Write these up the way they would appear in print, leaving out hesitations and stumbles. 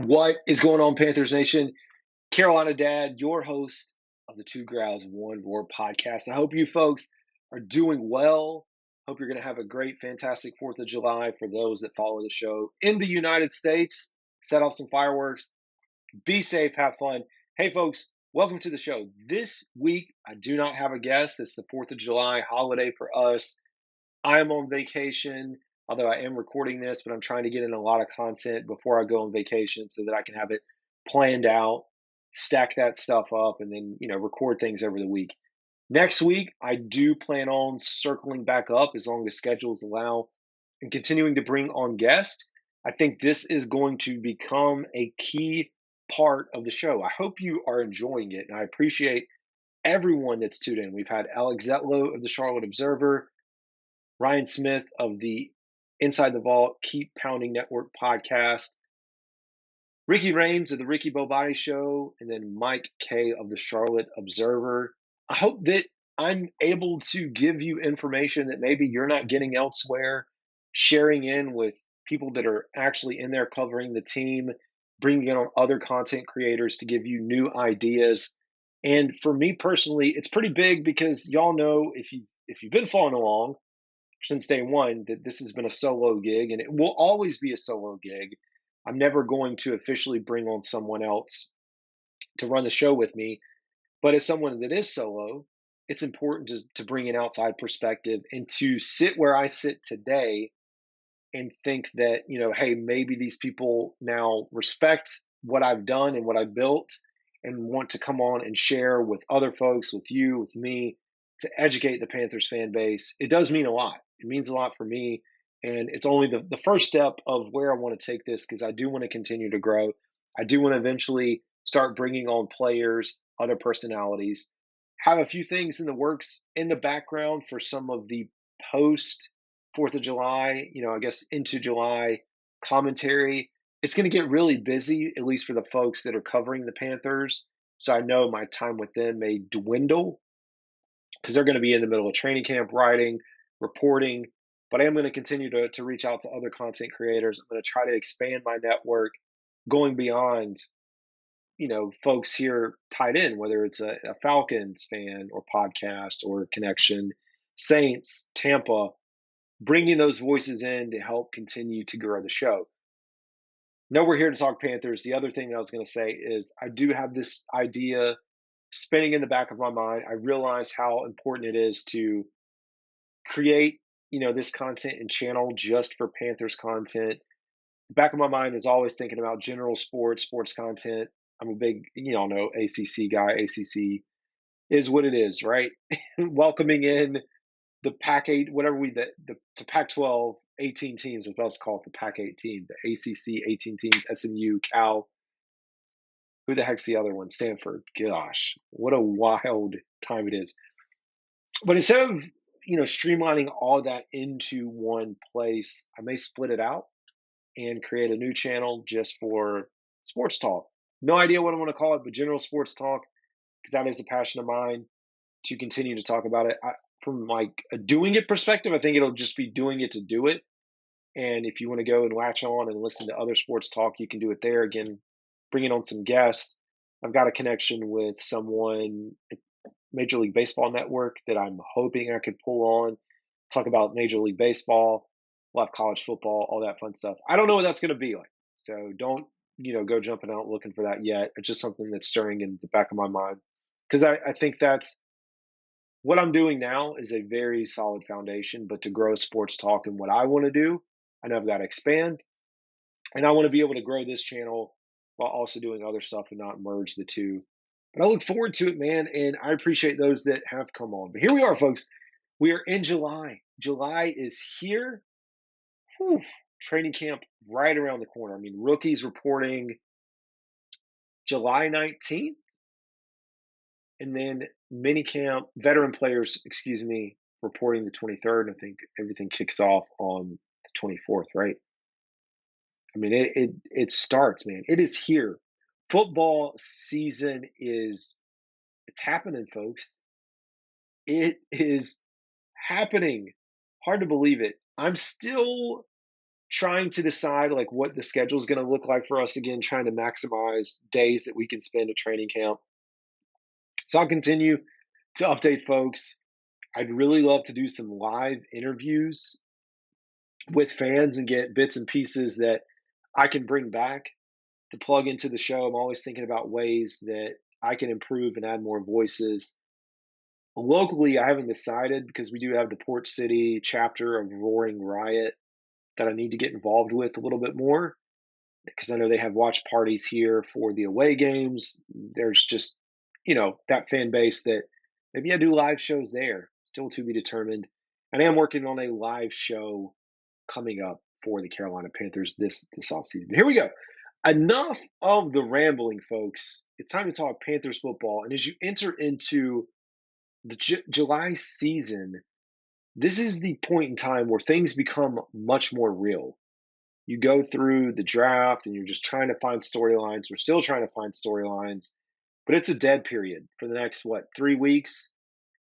What is going on, Panthers Nation? Carolina Dad, your host of the Growls One Roar podcast. I hope you folks are doing well. Hope you're going to have a great, fantastic 4th of July for those that follow the show in the United States. Set off some fireworks. Be safe, have fun. Hey, folks, welcome to the show. This week, I do not have a guest. It's the 4th of July holiday for us. I am on vacation, although I am recording this, but I'm trying to get in a lot of content before I go on vacation so that I can have it planned out, stack that stuff up, and then, record things over the week. Next week, I do plan on circling back up as long as schedules allow and continuing to bring on guests. I think this is going to become a key part of the show. I hope you are enjoying it, and I appreciate everyone that's tuned in. We've had Alex Zetlow of the Charlotte Observer, Ryan Smith of the Inside the Vault Keep Pounding Network podcast, Ricky Raines of the Ricky Bobati Show, and then Mike K of the Charlotte Observer. I hope that I'm able to give you information that maybe you're not getting elsewhere, sharing in with people that are actually in there covering the team, bringing in on other content creators to give you new ideas. And for me personally, it's pretty big because y'all know if you've been following along since day one that this has been a solo gig, and it will always be a solo gig. I'm never going to officially bring on someone else to run the show with me. But as someone that is solo, it's important to bring an outside perspective and to sit where I sit today and think that, hey, maybe these people now respect what I've done and what I've built and want to come on and share with other folks, with you, with me, to educate the Panthers fan base. It does mean a lot. It means a lot for me. And it's only the first step of where I want to take this, because I do want to continue to grow. I do want to eventually start bringing on players, other personalities, have a few things in the works in the background for some of the post 4th of July, I guess into July commentary. It's going to get really busy, at least for the folks that are covering the Panthers. So I know my time with them may dwindle because they're going to be in the middle of training camp, writing, reporting. But I am going to continue to reach out to other content creators. I'm going to try to expand my network going beyond, folks here tied in, whether it's a Falcons fan or podcast or connection, Saints, Tampa, bringing those voices in to help continue to grow the show. No, we're here to talk Panthers. The other thing that I was going to say is I do have this idea spinning in the back of my mind. I realize how important it is to create, this content and channel just for Panthers content. The back of my mind is always thinking about general sports content. I'm a big, know, ACC guy. ACC is what it is, right? Welcoming in the Pac-8, whatever the Pac-12, 18 teams, if else call it the Pac-18, the ACC, 18 teams, SMU, Cal. Who the heck's the other one? Stanford. Gosh, what a wild time it is. But instead of, streamlining all that into one place, I may split it out and create a new channel just for sports talk. No idea what I want to call it, but general sports talk, because that is a passion of mine to continue to talk about it. From like a doing it perspective, I think it'll just be doing it to do it. And if you want to go and latch on and listen to other sports talk, you can do it there. Again, bringing on some guests. I've got a connection with someone at Major League Baseball Network that I'm hoping I could pull on, talk about Major League Baseball, we'll have college football, all that fun stuff. I don't know what that's going to be like. So don't, go jumping out looking for that yet. It's just something that's stirring in the back of my mind. Because I think that's what I'm doing now is a very solid foundation, but to grow sports talk and what I want to do, I know I've got to expand. And I want to be able to grow this channel while also doing other stuff and not merge the two. But I look forward to it, man. And I appreciate those that have come on. But here we are, folks. We are in July. July is here. Whew. Training camp right around the corner. I mean, rookies reporting July 19th. And then veteran players, reporting the 23rd. I think everything kicks off on the 24th, right? I mean, it starts, man. It is here. Football season it's happening, folks. It is happening. Hard to believe it. I'm still trying to decide like what the schedule is going to look like for us again, trying to maximize days that we can spend at training camp. So I'll continue to update folks. I'd really love to do some live interviews with fans and get bits and pieces that I can bring back to plug into the show. I'm always thinking about ways that I can improve and add more voices. Locally, I haven't decided because we do have the Port City chapter of Roaring Riot that I need to get involved with a little bit more because I know they have watch parties here for the away games. There's just, that fan base that maybe I do live shows there, still to be determined. And I am working on a live show coming up for the Carolina Panthers this offseason. Here we go. Enough of the rambling, folks. It's time to talk Panthers football. And as you enter into the July season, this is the point in time where things become much more real. You go through the draft and you're just trying to find storylines. We're still trying to find storylines, but it's a dead period for the next, 3 weeks?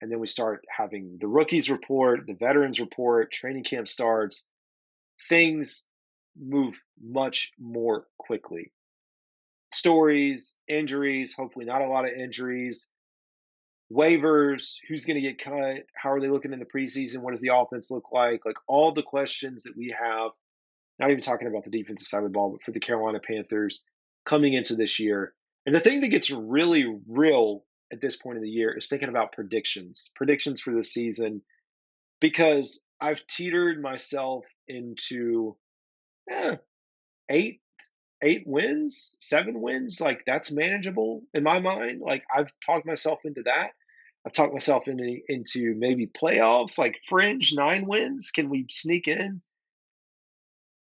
And then we start having the rookies report, the veterans report, training camp starts. Things move much more quickly. Stories, injuries, hopefully not a lot of injuries, waivers, who's going to get cut, how are they looking in the preseason, what does the offense look like all the questions that we have, not even talking about the defensive side of the ball, but for the Carolina Panthers coming into this year. And the thing that gets really real at this point of the year is thinking about predictions for this season, because I've teetered myself into eight 8 wins, 7 wins. Like, that's manageable in my mind. Like, I've talked myself into that. I've talked myself into maybe playoffs, like fringe 9 wins. Can we sneak in?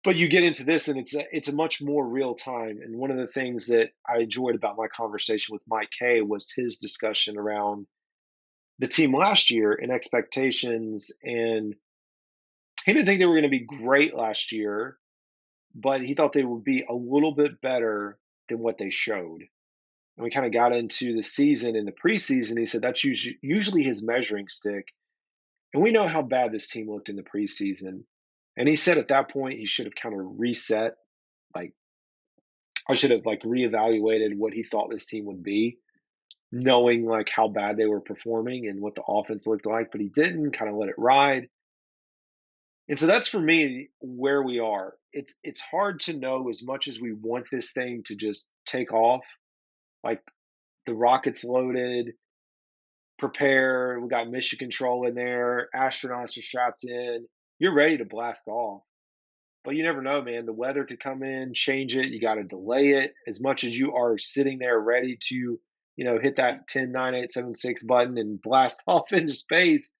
But you get into this, and it's a much more real time. And one of the things that I enjoyed about my conversation with Mike Kay was his discussion around the team last year and expectations. And he didn't think they were going to be great last year, but he thought they would be a little bit better than what they showed. And we kind of got into the season in the preseason. He said that's usually his measuring stick. And we know how bad this team looked in the preseason. And he said at that point he should have kind of reset. Like, I should have reevaluated what he thought this team would be, knowing how bad they were performing and what the offense looked like. But he didn't, kind of let it ride. And so that's, for me, where we are. It's hard to know, as much as we want this thing to just take off. Like, the rocket's loaded, prepare. We got mission control in there. Astronauts are strapped in. You're ready to blast off. But you never know, man. The weather could come in, change it. You got to delay it. As much as you are sitting there ready to, hit that 10, 9, 8, 7, 6 button and blast off into space,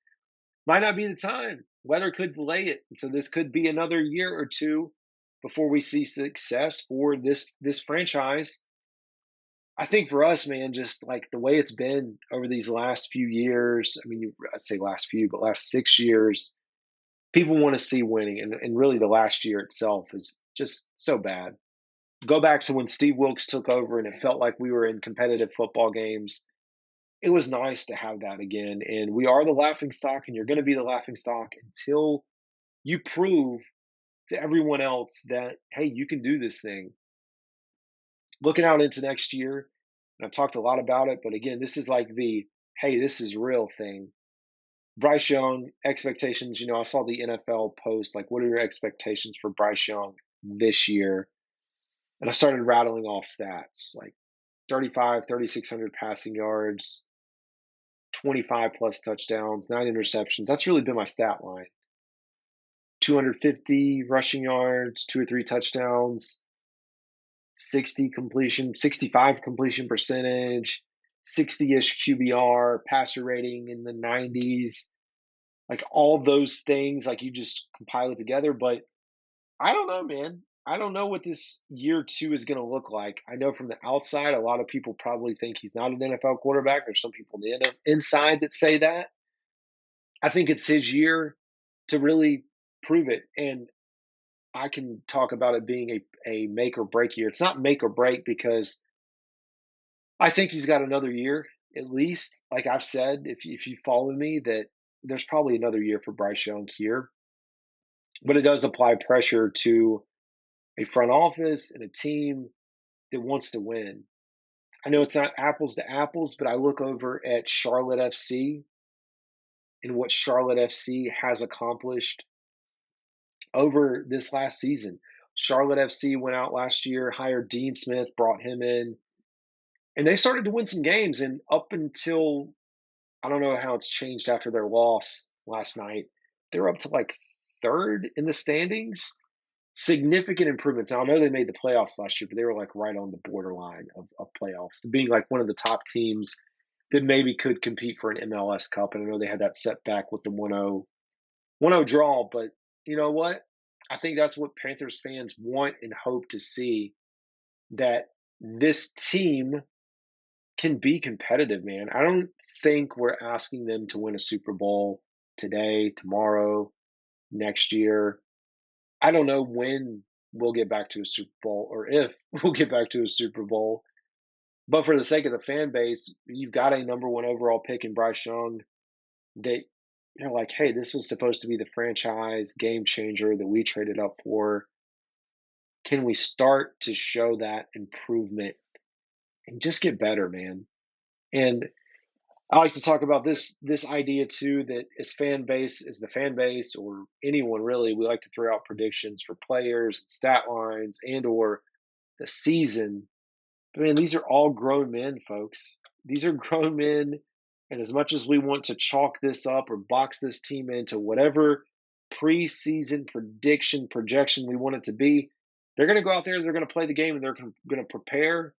might not be the time. Weather could delay it. So this could be another year or two before we see success for this franchise. I think for us, man, just the way it's been over these last few years, I mean, I'd say last few, but last 6 years, people want to see winning. And really the last year itself is just so bad. Go back to when Steve Wilkes took over and it felt like we were in competitive football games. It was nice to have that again. And we are the laughing stock, and you're going to be the laughing stock until you prove to everyone else that, hey, you can do this thing. Looking out into next year, and I've talked a lot about it, but again, this is the, hey, this is real thing. Bryce Young, expectations, I saw the NFL post, what are your expectations for Bryce Young this year? And I started rattling off stats, 3,600 passing yards, 25 plus touchdowns, 9 interceptions. That's really been my stat line. 250 rushing yards, 2 or 3 touchdowns, 65 completion percentage, 60-ish QBR, passer rating in the 90s. All those things, you just compile it together. But I don't know, man. I don't know what this year 2 is going to look like. I know from the outside, a lot of people probably think he's not an NFL quarterback. There's some people on the inside that say that. I think it's his year to really prove it. And I can talk about it being a make or break year. It's not make or break because I think he's got another year at least. Like I've said, if you follow me, that there's probably another year for Bryce Young here. But it does apply pressure to a front office and a team that wants to win. I know it's not apples to apples, but I look over at Charlotte FC and what Charlotte FC has accomplished over this last season. Charlotte FC went out last year, hired Dean Smith, brought him in, and they started to win some games. And up until, I don't know how it's changed after their loss last night, they were up to like third in the standings. Significant improvements. Now, I know they made the playoffs last year, but they were like right on the borderline of playoffs, being like one of the top teams that maybe could compete for an MLS Cup. And I know they had that setback with the 1-0 draw, but you know what? I think that's what Panthers fans want and hope to see, that this team can be competitive, man. I don't think we're asking them to win a Super Bowl today, tomorrow, next year. I don't know when we'll get back to a Super Bowl or if we'll get back to a Super Bowl. But for the sake of the fan base, you've got a number one overall pick in Bryce Young that you're like, hey, this was supposed to be the franchise game changer that we traded up for. Can we start to show that improvement and just get better, man? And I like to talk about this idea too, that as fan base, as the fan base or anyone really, we like to throw out predictions for players, stat lines, and or the season. But man, these are all grown men, folks. These are grown men, and as much as we want to chalk this up or box this team into whatever preseason prediction projection we want it to be, they're going to go out there, they're going to play the game, and they're going to prepare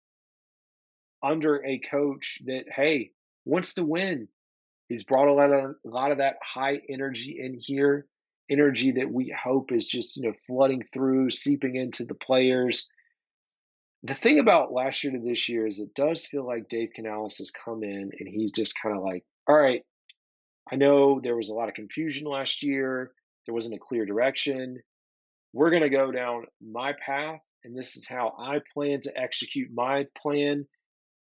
under a coach that, hey, wants to win. He's brought a lot of that high energy in here, energy that we hope is just flooding through, seeping into the players. The thing about last year to this year is it does feel like Dave Canales has come in and he's just kind of like, all right, I know there was a lot of confusion last year. There wasn't a clear direction. We're going to go down my path, and this is how I plan to execute my plan,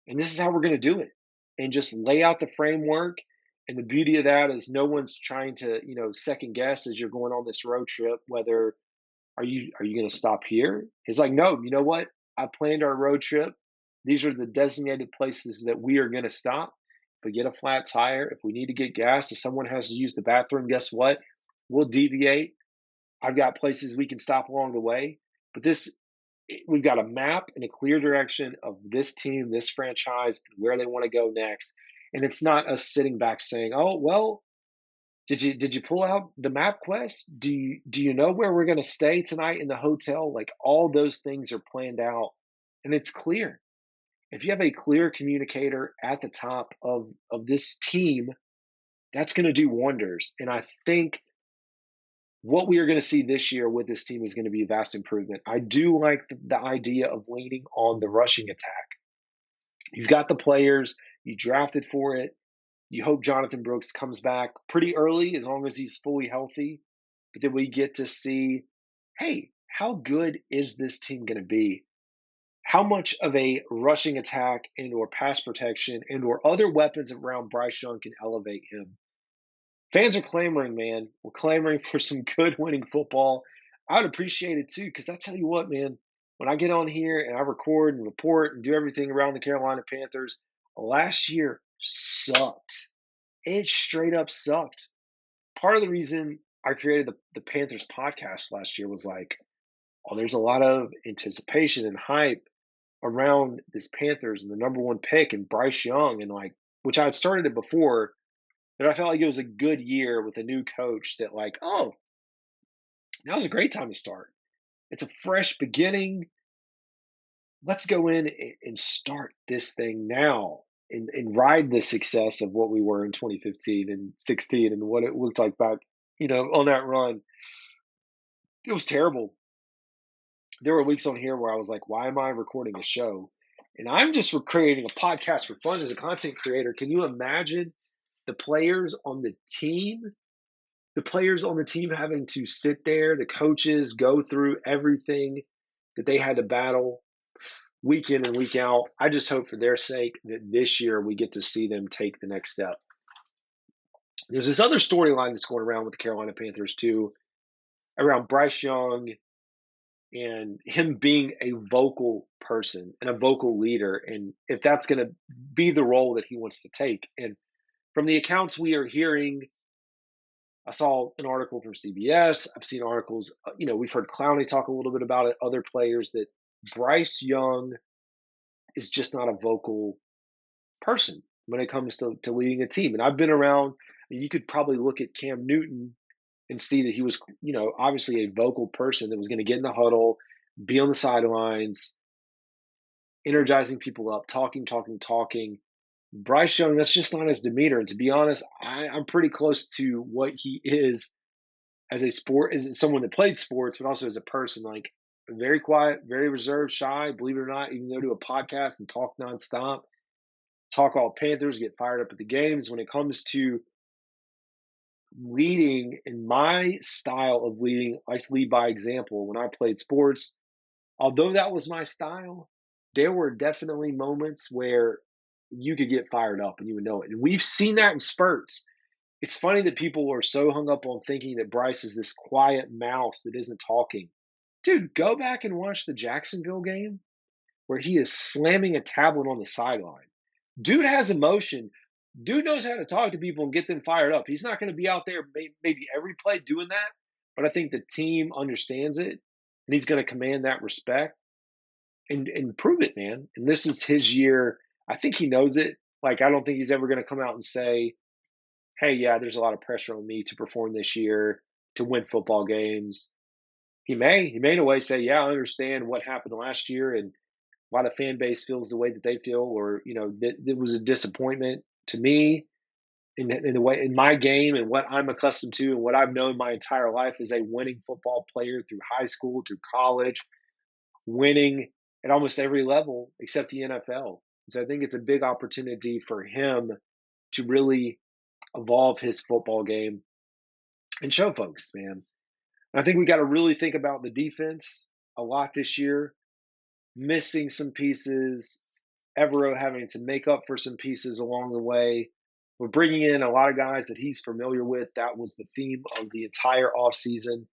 and this is how we're going to do it, and just lay out the framework. And the beauty of that is no one's trying to, second guess as you're going on this road trip, whether are you going to stop here? He's like, no, you know what? I planned our road trip. These are the designated places that we are going to stop. If we get a flat tire, if we need to get gas, if someone has to use the bathroom, guess what? We'll deviate. I've got places we can stop along the way. But we've got a map and a clear direction of this team, this franchise, and where they want to go next. And it's not us sitting back saying, "Oh, well, did you pull out the map quest? Do you know where we're going to stay tonight in the hotel?" Like all those things are planned out, and it's clear. If you have a clear communicator at the top of this team, that's going to do wonders. And I think what we are going to see this year with this team is going to be a vast improvement. I do like the idea of leaning on the rushing attack. You've got the players, you drafted for it. You hope Jonathan Brooks comes back pretty early as long as he's fully healthy. But then we get to see, hey, how good is this team going to be? How much of a rushing attack and or pass protection and or other weapons around Bryce Young can elevate him? Fans are clamoring, man. We're clamoring for some good winning football. I would appreciate it too, because I tell you what, man, when I get on here and I record and report and do everything around the Carolina Panthers, last year sucked. It straight up sucked. Part of the reason I created the Panthers podcast last year was like, oh, there's a lot of anticipation and hype around this Panthers and the number one pick and Bryce Young, and like, which I had started it before, but I felt like it was a good year with a new coach that like, oh, now's a great time to start. It's a fresh beginning. Let's go in and start this thing now and ride the success of what we were in 2015 and 16 and what it looked like back, on that run. It was terrible. There were weeks on here where I was like, why am I recording a show? And I'm just creating a podcast for fun as a content creator. Can you imagine the players on the team? The players on the team having to sit there, the coaches go through everything that they had to battle week in and week out. I just hope for their sake that this year we get to see them take the next step. There's this other storyline that's going around with the Carolina Panthers too, around Bryce Young and him being a vocal person and a vocal leader, and if that's going to be the role that he wants to take. And from the accounts we are hearing, I saw an article from CBS. I've seen articles, we've heard Clowney talk a little bit about it, other players, that Bryce Young is just not a vocal person when it comes to leading a team. And I've been around, you could probably look at Cam Newton and see that he was, obviously a vocal person that was going to get in the huddle, be on the sidelines, energizing people up, talking, talking, talking. Bryce Young, that's just not his demeanor. And to be honest, I'm pretty close to what he is as someone that played sports, but also as a person. Like, very quiet, very reserved, shy, believe it or not, even go to a podcast and talk nonstop, talk all Panthers, get fired up at the games. When it comes to leading, in my style of leading, I like to lead by example. When I played sports, although that was my style, there were definitely moments where you could get fired up and you would know it. And we've seen that in spurts. It's funny that people are so hung up on thinking that Bryce is this quiet mouse that isn't talking. Dude, go back and watch the Jacksonville game where he is slamming a tablet on the sideline. Dude has emotion. Dude knows how to talk to people and get them fired up. He's not going to be out there maybe every play doing that, but I think the team understands it, and he's going to command that respect and prove it, man. And this is his year. I think he knows it. Like, I don't think he's ever going to come out and say, hey, yeah, there's a lot of pressure on me to perform this year, to win football games. He may in a way say, yeah, I understand what happened last year and why the fan base feels the way that they feel, or, that it was a disappointment to me in the way in my game and what I'm accustomed to and what I've known my entire life as a winning football player through high school, through college, winning at almost every level except the NFL. So I think it's a big opportunity for him to really evolve his football game and show folks, man. And I think we got to really think about the defense a lot this year, missing some pieces, Evero having to make up for some pieces along the way. We're bringing in a lot of guys that he's familiar with. That was the theme of the entire offseason.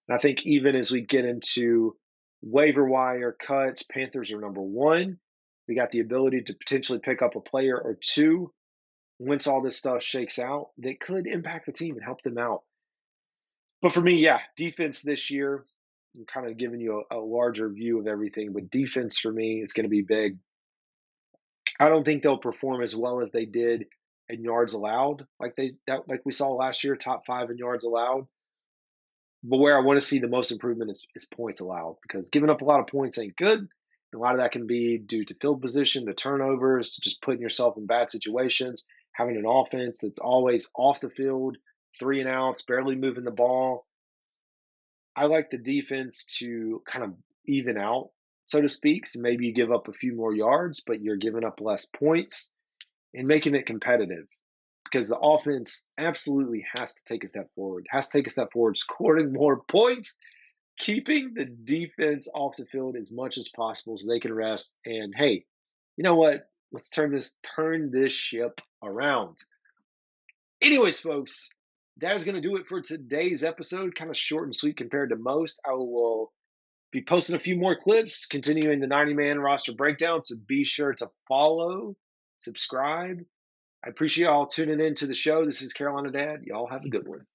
And I think even as we get into waiver wire cuts, Panthers are number one. We got the ability to potentially pick up a player or two once all this stuff shakes out that could impact the team and help them out. But for me, yeah, defense this year, I'm kind of giving you a larger view of everything, but defense for me is going to be big. I don't think they'll perform as well as they did in yards allowed, like we saw last year, top 5 in yards allowed. But where I want to see the most improvement is points allowed, because giving up a lot of points ain't good. A lot of that can be due to field position, to turnovers, to just putting yourself in bad situations, having an offense that's always off the field, 3 and outs, barely moving the ball. I like the defense to kind of even out, so to speak. So maybe you give up a few more yards, but you're giving up less points and making it competitive, because the offense absolutely has to take a step forward, scoring more points, keeping the defense off the field as much as possible so they can rest. And hey, you know what? Let's turn this ship around. Anyways, folks, that is going to do it for today's episode. Kind of short and sweet compared to most. I will be posting a few more clips, continuing the 90-man roster breakdown. So be sure to follow, subscribe. I appreciate y'all tuning in to the show. This is Carolina Dad. Y'all have a good one.